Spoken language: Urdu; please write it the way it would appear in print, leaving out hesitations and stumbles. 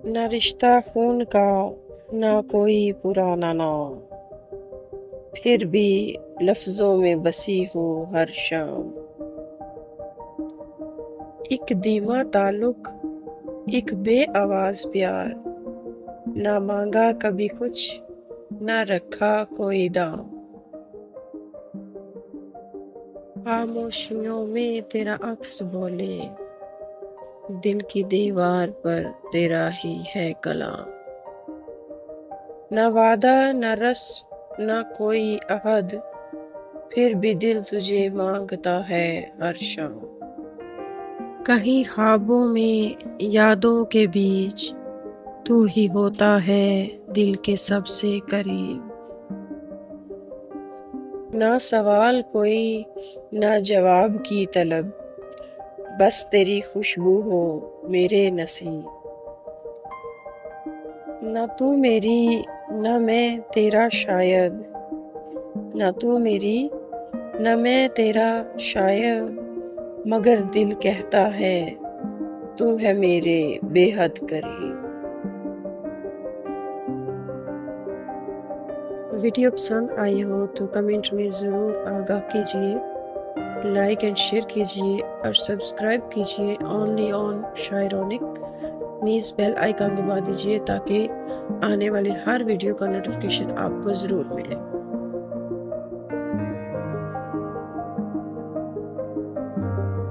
نہ رشتہ خون کا، نہ کوئی پرانا نام، پھر بھی لفظوں میں بسی ہو ہر شام۔ ایک دھیما تعلق، ایک بے آواز پیار، نہ مانگا کبھی کچھ، نہ رکھا کوئی دام۔ خاموشیوں میں تیرا عکس بولے، دل کی دیوار پر تیرا ہی ہے کلام۔ نہ وعدہ، نہ رسم، نہ کوئی عہد، پھر بھی دل تجھے مانگتا ہے ہر شام۔ کہیں خوابوں میں، یادوں کے بیچ، تو ہی ہوتا ہے دل کے سب سے قریب۔ نہ سوال کوئی، نہ جواب کی طلب، بس تیری خوشبو ہو میرے نصیب۔ نہ تو میری، نہ میں تیرا شاید، نہ تو میری، نہ میں تیرا شاید، مگر دل کہتا ہے تو ہے میرے بے حد قریب۔ ویڈیو پسند آئی ہو تو کمنٹ میں ضرور آگاہ کیجیے، لائک اینڈ شیئر کیجیے اور سبسکرائب کیجیے اونلی آن شاعرونک۔ نیز بیل آئیکن دبا دیجیے تاکہ آنے والے ہر ویڈیو کا نوٹیفیکیشن آپ کو ضرور ملے۔